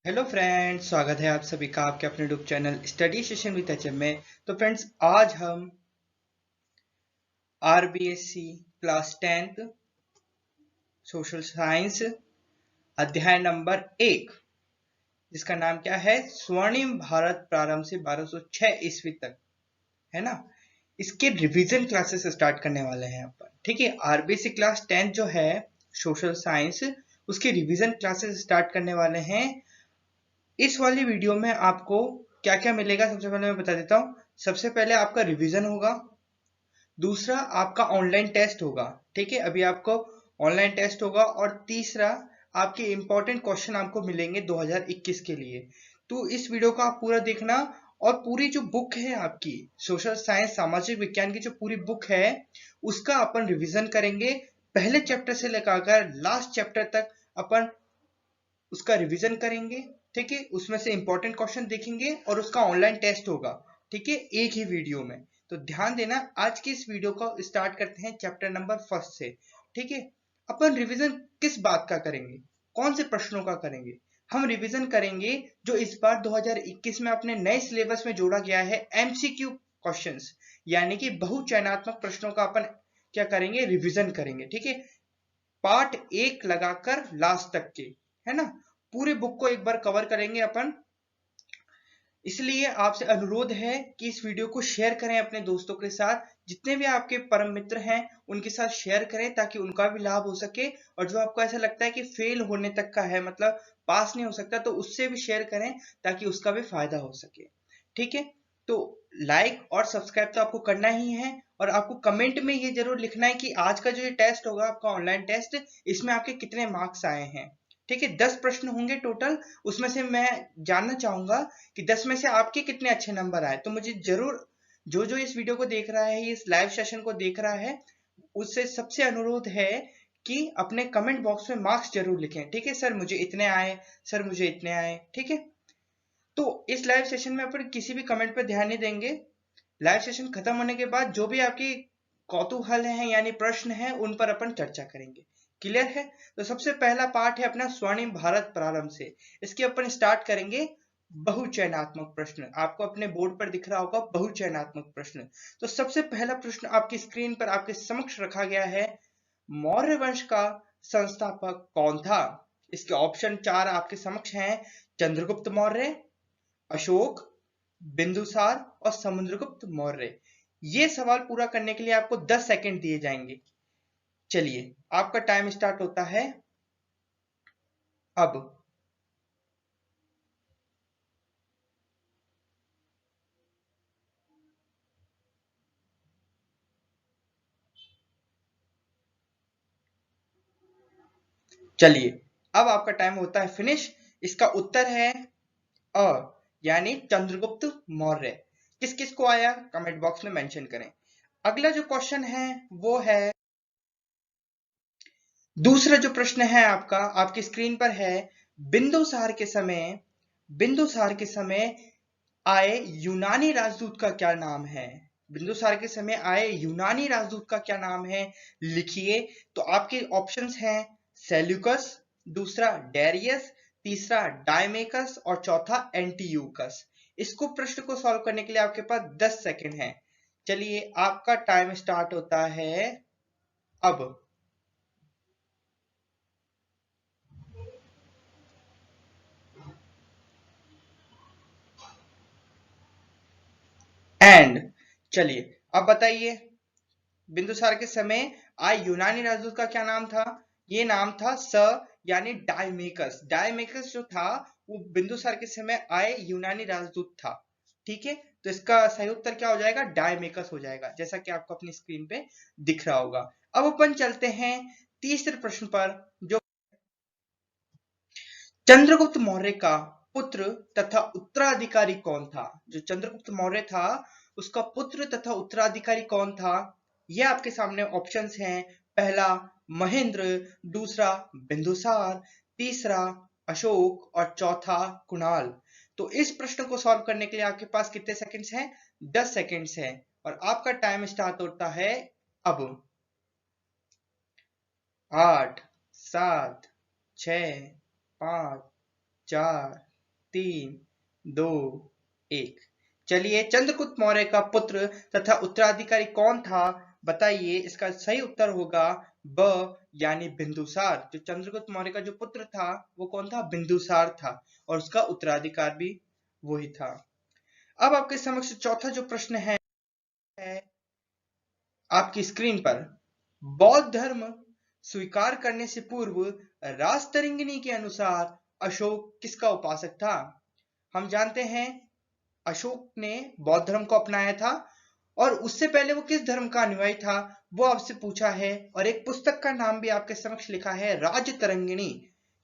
Hello friends, स्वागत है आप सभी का आपके अपने YouTube channel study session with HM में। तो फ्रेंड्स, आज हम RBSC class 10th social science अध्याय नंबर 1, जिसका नाम क्या है, स्वर्णिम भारत प्रारंभ से 1206 ईस्वी तक, है ना। इसके रिवीजन क्लासेस स्टार्ट करने वाले हैं अपन। ठीक है, आरबीएससी क्लास 10 जो है सोशल साइंस, उसकी रिवीजन क्लासेस स्टार्ट करने वाले हैं। इस वाली वीडियो में आपको क्या क्या मिलेगा, सबसे पहले मैं बता देता हूँ। सबसे पहले आपका रिवीजन होगा, दूसरा आपका ऑनलाइन टेस्ट होगा। ठीक है, अभी आपको ऑनलाइन टेस्ट होगा, और तीसरा आपके इंपॉर्टेंट क्वेश्चन आपको मिलेंगे 2021 के लिए। तो इस वीडियो को आप पूरा देखना, और पूरी जो बुक है आपकी सोशल साइंस सामाजिक विज्ञान की जो पूरी बुक है, उसका अपन रिवीजन करेंगे। पहले चैप्टर से लेकर लास्ट चैप्टर तक अपन उसका रिवीजन करेंगे। ठीक है, उसमें से इंपॉर्टेंट क्वेश्चन देखेंगे और उसका ऑनलाइन टेस्ट होगा। ठीक है, एक ही वीडियो में। तो ध्यान देना, आज की इस वीडियो को स्टार्ट करते हैं चैप्टर नंबर 1 से। ठीक है, अपन रिवीजन किस बात का करेंगे, कौन से प्रश्नों का करेंगे? हम रिवीजन करेंगे जो इस बार 2021 में अपने नए सिलेबस में जोड़ा गया है, एमसीक्यू क्वेश्चंस, यानी कि बहुचयनात्मक प्रश्नों का अपन क्या करेंगे, रिवीजन करेंगे। ठीक है, पार्ट 1 लगाकर लास्ट तक के, है ना। पूरे बुक को एक बार कवर करेंगे अपन। इसलिए आपसे अनुरोध है कि इस वीडियो को शेयर करें अपने दोस्तों के साथ, जितने भी आपके परम मित्र हैं उनके साथ शेयर करें, ताकि उनका भी लाभ हो सके। और जो आपको ऐसा लगता है कि फेल होने तक का है, मतलब पास नहीं हो सकता, तो उससे भी शेयर करें ताकि उसका भी फायदा हो सके। ठीक है, तो लाइक और सब्सक्राइब तो आपको करना ही है, और आपको कमेंट में ये जरूर लिखना है कि आज का जो ये टेस्ट होगा, आपका ऑनलाइन टेस्ट, इसमें आपके कितने मार्क्स आए हैं। ठीक है, 10 प्रश्न होंगे टोटल। उसमें से मैं जानना चाहूंगा कि 10 में से आपके कितने अच्छे नंबर आए। तो मुझे जरूर, जो जो इस वीडियो को देख रहा है, इस लाइव सेशन को देख रहा है, उससे सबसे अनुरोध है कि अपने कमेंट बॉक्स में मार्क्स जरूर लिखें। ठीक है, सर मुझे इतने आए, सर मुझे इतने आए। ठीक है, तो इस लाइव सेशन में अपन किसी भी कमेंट पर ध्यान नहीं देंगे। लाइव सेशन खत्म होने के बाद जो भी आपकी कौतूहल है यानी प्रश्न है, उन पर अपन चर्चा करेंगे। क्लियर है? तो सबसे पहला पार्ट है अपना स्वर्णिम भारत प्रारंभ से। इसके अपन स्टार्ट करेंगे बहुचयनात्मक प्रश्न। आपको अपने बोर्ड पर दिख रहा होगा बहुचयनात्मक प्रश्न। तो सबसे पहला प्रश्न आपकी स्क्रीन पर आपके समक्ष रखा गया है, मौर्य वंश का संस्थापक कौन था? इसके ऑप्शन 4 आपके समक्ष हैं, चंद्रगुप्त मौर्य, अशोक, बिंदुसार और समुद्रगुप्त मौर्य। ये सवाल पूरा करने के लिए आपको 10 सेकंड दिए जाएंगे। चलिए, आपका टाइम स्टार्ट होता है अब। चलिए, अब आपका टाइम होता है फिनिश। इसका उत्तर है अ, यानी चंद्रगुप्त मौर्य। किस किस को आया, कमेंट बॉक्स में मेंशन करें। अगला जो क्वेश्चन है वो है, दूसरा जो प्रश्न है आपका आपकी स्क्रीन पर है, बिंदुसार के समय, बिंदुसार के समय आए यूनानी राजदूत का क्या नाम है? बिंदुसार के समय आए यूनानी राजदूत का क्या नाम है, लिखिए। तो आपके ऑप्शंस हैं, सेल्यूकस, दूसरा डेरियस, तीसरा डायमेकस और चौथा एंटीयूकस। इसको प्रश्न को सॉल्व करने के लिए आपके पास 10 सेकंड है। चलिए, आपका टाइम स्टार्ट होता है अब। एंड चलिए, अब बताइए, बिंदुसार के समय आए यूनानी राजदूत का क्या नाम था? ये नाम था स, यानी डायमेकस। डायमेकस जो था वो बिंदुसार के समय आए यूनानी राजदूत था। ठीक है, तो इसका सही उत्तर क्या हो जाएगा, डायमेकस हो जाएगा, जैसा कि आपको अपनी स्क्रीन पे दिख रहा होगा। अब अपन चलते हैं तीसरे प्रश्न पर, जो चंद्रगुप्त मौर्य का पुत्र तथा उत्तराधिकारी कौन था? जो चंद्रगुप्त मौर्य था, उसका पुत्र तथा उत्तराधिकारी कौन था? ये आपके सामने ऑप्शंस हैं, पहला महेंद्र, दूसरा बिंदुसार, तीसरा अशोक और चौथा कुणाल। तो इस प्रश्न को सॉल्व करने के लिए आपके पास कितने सेकंड्स हैं? 10 सेकंड्स हैं, और आपका टाइम स्टार्ट होता है अब। 8, 7, 6, 5, 4, 3, 2, 1। चलिए, चंद्रगुप्त मौर्य का पुत्र तथा उत्तराधिकारी कौन था, बताइए। इसका सही उत्तर होगा ब यानी बिंदुसार। जो चंद्रगुप्त मौर्य का जो पुत्र था वो कौन था, बिंदुसार था, और उसका उत्तराधिकार भी वही था। अब आपके समक्ष चौथा जो प्रश्न है आपकी स्क्रीन पर। बौद्ध धर्म स्वीकार करने से पूर्व राजतरंगिणी के अनुसार अशोक किसका उपासक था। हम जानते हैं अशोक ने बौद्ध धर्म को अपनाया था, और उससे पहले वो किस धर्म का अनुयायी था वो आपसे पूछा है। और एक पुस्तक का नाम भी आपके समक्ष लिखा है, राजतरंगिणी।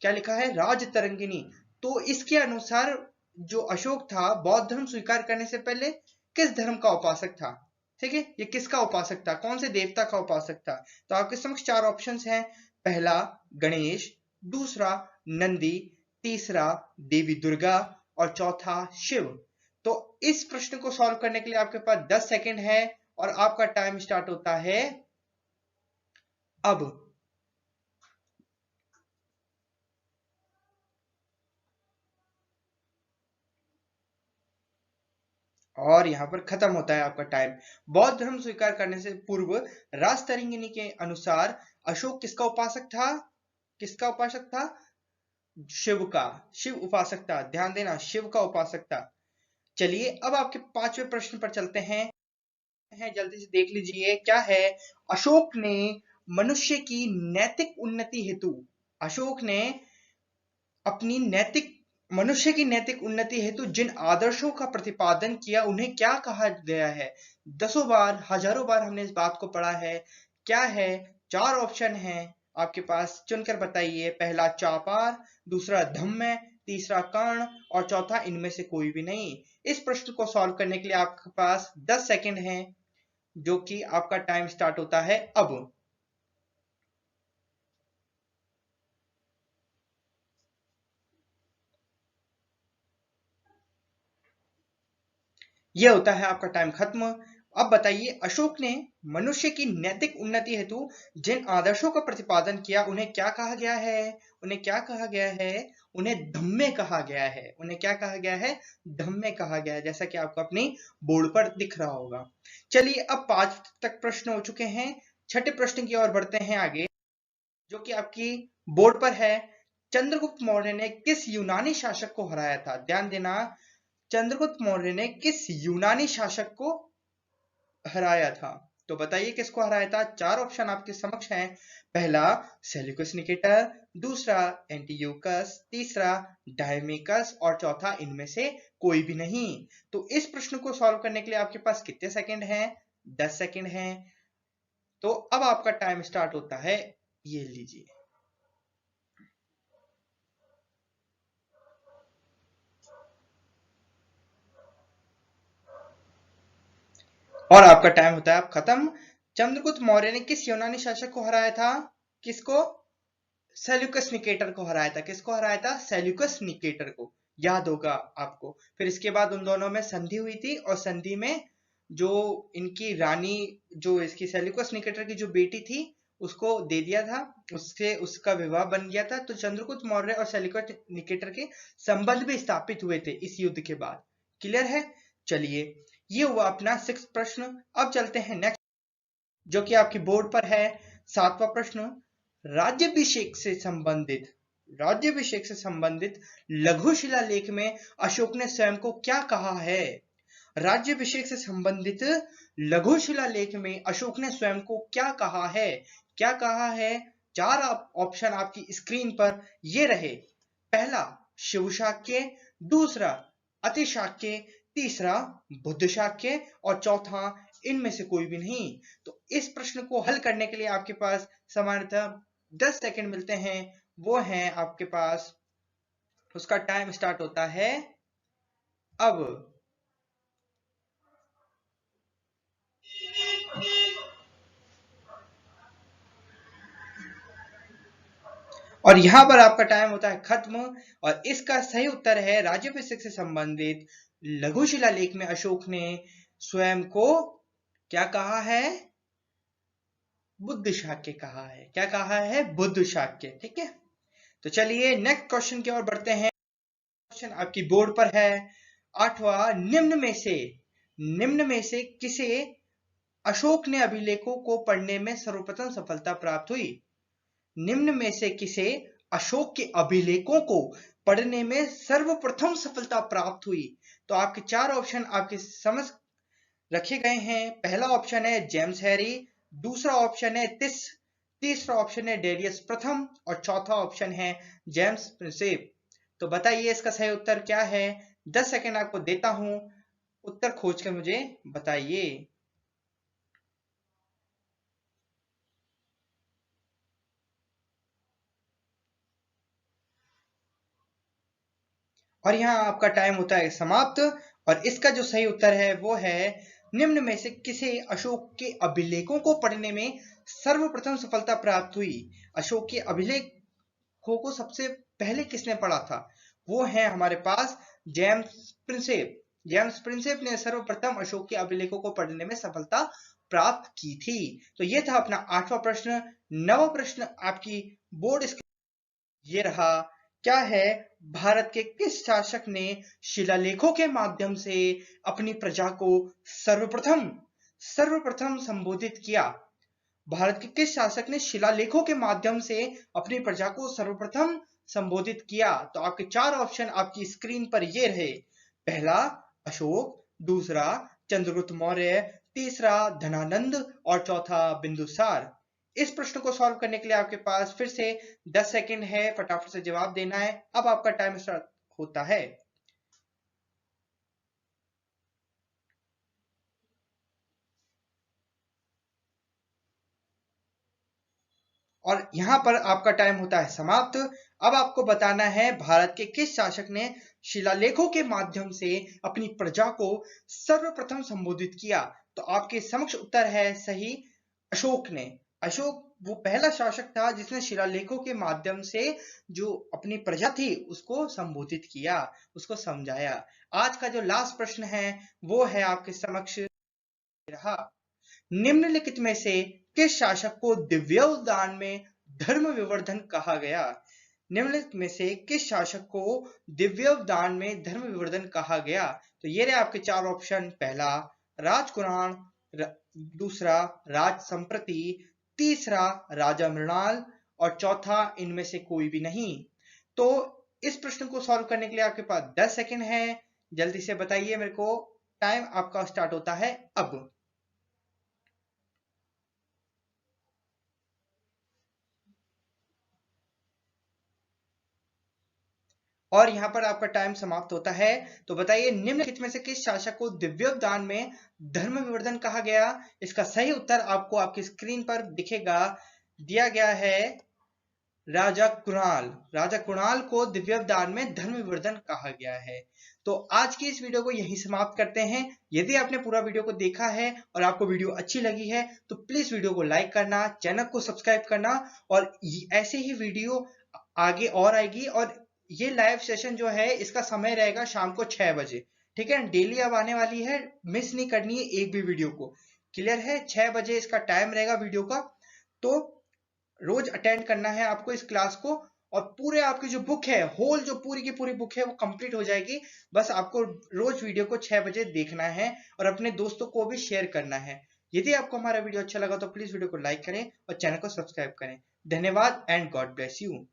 क्या लिखा है, राजतरंगिणी। तो इसके अनुसार जो अशोक था बौद्ध धर्म स्वीकार करने से पहले किस धर्म का उपासक था। ठीक है, ये किसका उपासक था, कौन से देवता का उपासक था। तो आपके समक्ष चार ऑप्शंस हैं। पहला गणेश, दूसरा नंदी, तीसरा देवी दुर्गा, और चौथा शिव। तो इस प्रश्न को सॉल्व करने के लिए आपके पास 10 सेकंड है, और आपका टाइम स्टार्ट होता है अब। और यहां पर खत्म होता है आपका टाइम। बौद्ध धर्म स्वीकार करने से पूर्व राजतरंगिणी के अनुसार अशोक किसका उपासक था, किसका उपासक था, शिव का, शिव उपासक था। ध्यान देना, शिव का उपासक था। चलिए, अब आपके पांचवें प्रश्न पर चलते हैं। जल्दी से देख लीजिए क्या है। अशोक ने मनुष्य की नैतिक उन्नति हेतु, अशोक ने अपनी नैतिक, मनुष्य की नैतिक उन्नति हेतु जिन आदर्शों का प्रतिपादन किया उन्हें क्या कहा गया है। दसों बार, हजारों बार हमने इस बात को पढ़ा है। क्या है, चार ऑप्शन है आपके पास, चुनकर बताइए। पहला चापार, दूसरा धम्म, तीसरा कर्ण, और चौथा इनमें से कोई भी नहीं। इस प्रश्न को सॉल्व करने के लिए आपके पास 10 सेकंड है, जो कि आपका टाइम स्टार्ट होता है अब। यह होता है आपका टाइम खत्म। अब बताइए, अशोक ने मनुष्य की नैतिक उन्नति हेतु जिन आदर्शों का प्रतिपादन किया उन्हें क्या कहा गया है, उन्हें क्या कहा गया है, उन्हें धम्मे कहा गया है। उन्हें क्या कहा गया है, धम्मे कहा गया है, जैसा कि आपको अपनी बोर्ड पर दिख रहा होगा। चलिए, अब 5 तक प्रश्न हो चुके हैं। छठे प्रश्न की ओर बढ़ते हैं आगे, जो कि आपकी बोर्ड पर है। चंद्रगुप्त मौर्य ने किस यूनानी शासक को हराया था। ध्यान देना, चंद्रगुप्त मौर्य ने किस यूनानी शासक को हराया था। तो बताइए किसको हराया था। चार ऑप्शन आपके समक्ष हैं। पहला सेल्यूकस निकेटर, दूसरा एंटियोकस, तीसरा डायमेकस, और चौथा इनमें से कोई भी नहीं। तो इस प्रश्न को सॉल्व करने के लिए आपके पास कितने सेकंड हैं, 10 सेकंड हैं। तो अब आपका टाइम स्टार्ट होता है, ये लीजिए। और आपका टाइम होता है अब खत्म। चंद्रगुप्त मौर्य ने किस यूनानी शासक को हराया था, किसको, सेल्यूकस निकेटर को हराया था। किसको हराया था, सेल्यूकस निकेटर को, याद होगा आपको। फिर इसके बाद उन दोनों में संधि हुई थी, और संधि में जो इनकी रानी, जो इसकी सेल्यूकस निकेटर की जो बेटी थी उसको दे दिया था, उससे उसका विवाह बन गया था। तो चंद्रगुप्त मौर्य और सेल्यूकस निकेटर के संबंध भी स्थापित हुए थे इस युद्ध के बाद। क्लियर है। चलिए, ये हुआ अपना 6 प्रश्न। अब चलते हैं नेक्स्ट, जो कि आपकी बोर्ड पर है। 7वां प्रश्न, राज्याभिषेक से संबंधित, राज्याभिषेक से संबंधित लघु शिलालेख में अशोक ने स्वयं को क्या कहा है। राज्याभिषेक से संबंधित लघु शिलालेख में अशोक ने स्वयं को क्या कहा है, क्या कहा है। चार ऑप्शन आपकी स्क्रीन पर ये रहे। पहला शिव शाक्य, दूसरा अति शाक्य, तीसरा बुद्ध शाक्य, और चौथा इनमें से कोई भी नहीं। तो इस प्रश्न को हल करने के लिए आपके पास सामान्यतः 10 सेकंड मिलते हैं, वो हैं आपके पास। उसका टाइम स्टार्ट होता है अब। और यहां पर आपका टाइम होता है खत्म, और इसका सही उत्तर है राज्याभिषेक से संबंधित लघु शिलालेख में अशोक ने स्वयं को क्या कहा है, बुद्ध शाक्य कहा है। क्या कहा है, बुद्ध शाक्य। ठीक है। तो चलिए नेक्स्ट क्वेश्चन की ओर बढ़ते हैं। क्वेश्चन आपकी बोर्ड पर है। 8वां, निम्न में से किसे अशोक ने अभिलेखों को पढ़ने में सर्वप्रथम सफलता प्राप्त हुई? निम्न में से किसे अशोक के अभिलेखों को पढ़ने में सर्वप्रथम सफलता प्राप्त हुई? तो आपके 4 ऑप्शन आपके समझ रखे गए हैं। पहला ऑप्शन है जेम्स हैरी, दूसरा ऑप्शन है तीसरा ऑप्शन है डेरियस प्रथम और चौथा ऑप्शन है जेम्स प्रिंसेप। तो बताइए इसका सही उत्तर क्या है? 10 सेकंड आपको देता हूं, उत्तर खोज कर मुझे बताइए। और यहाँ आपका टाइम होता है समाप्त। और इसका जो सही उत्तर है वो है निम्न में से किसे अशोक के अभिलेखों को पढ़ने में सर्वप्रथम सफलता प्राप्त हुई? अशोक के अभिलेखों को सबसे पहले किसने पढ़ा था? वो है हमारे पास जेम्स प्रिंसेप। जेम्स प्रिंसेप ने सर्वप्रथम अशोक के अभिलेखों को पढ़ने में सफलता प्राप्त की थी। तो ये था अपना 8वां प्रश्न। 9वां प्रश्न आपकी बोर्ड ये रहा, क्या है भारत के किस शासक ने शिलालेखों के माध्यम से अपनी प्रजा को सर्वप्रथम संबोधित किया? भारत के किस शासक ने शिलालेखों के माध्यम से अपनी प्रजा को सर्वप्रथम संबोधित किया? तो आपके 4 ऑप्शन आपकी स्क्रीन पर ये रहे। पहला अशोक, दूसरा चंद्रगुप्त मौर्य, तीसरा धनानंद और चौथा बिंदुसार। इस प्रश्न को सॉल्व करने के लिए आपके पास फिर से 10 सेकंड है, फटाफट से जवाब देना है। अब आपका टाइम स्टार्ट होता है। और यहां पर आपका टाइम होता है समाप्त। अब आपको बताना है भारत के किस शासक ने शिलालेखों के माध्यम से अपनी प्रजा को सर्वप्रथम संबोधित किया? तो आपके समक्ष उत्तर है सही, अशोक ने। अशोक वो पहला शासक था जिसने शिलालेखों के माध्यम से जो अपनी प्रजा थी उसको संबोधित किया, उसको समझाया। आज का जो लास्ट प्रश्न है वो है आपके समक्ष रहा, निम्नलिखित में से किस शासक को दिव्योदान में धर्म विवर्धन कहा गया? निम्नलिखित में से किस शासक को दिव्योदान में धर्म विवर्धन कहा गया? तो ये रहे आपके 4 ऑप्शन। पहला राजकुरान, दूसरा राज संप्रति, तीसरा राजा मृणाल और चौथा इनमें से कोई भी नहीं। तो इस प्रश्न को सॉल्व करने के लिए आपके पास 10 सेकंड है, जल्दी से बताइए मेरे को। टाइम आपका स्टार्ट होता है अब। और यहाँ पर आपका टाइम समाप्त होता है। तो बताइए निम्नलिखित में से किस शासक को दिव्योदान में धर्म विवर्धन कहा गया? इसका सही उत्तर आपको आपकी स्क्रीन पर दिखेगा, दिया गया है राजा कुणाल। राजा कुणाल को दिव्योदान में धर्म विवर्धन कहा गया है। तो आज की इस वीडियो को यहीं समाप्त करते हैं। यदि आपने पूरा वीडियो को देखा है और आपको वीडियो अच्छी लगी है तो प्लीज वीडियो को लाइक करना, चैनल को सब्सक्राइब करना और ऐसे ही वीडियो आगे और आएगी। और ये लाइव सेशन जो है इसका समय रहेगा शाम को 6 बजे। ठीक है, डेली अब आने वाली है, मिस नहीं करनी है एक भी वीडियो को। क्लियर है? 6 बजे इसका टाइम रहेगा वीडियो का। तो रोज अटेंड करना है आपको इस क्लास को। और पूरे आपकी जो बुक है, होल जो पूरी की पूरी बुक है वो कंप्लीट हो जाएगी। बस आपको रोज वीडियो को 6 बजे देखना है और अपने दोस्तों को भी शेयर करना है। यदि आपको हमारा वीडियो अच्छा लगा तो प्लीज वीडियो को लाइक करें और चैनल को सब्सक्राइब करें। धन्यवाद एंड गॉड ब्लेस यू।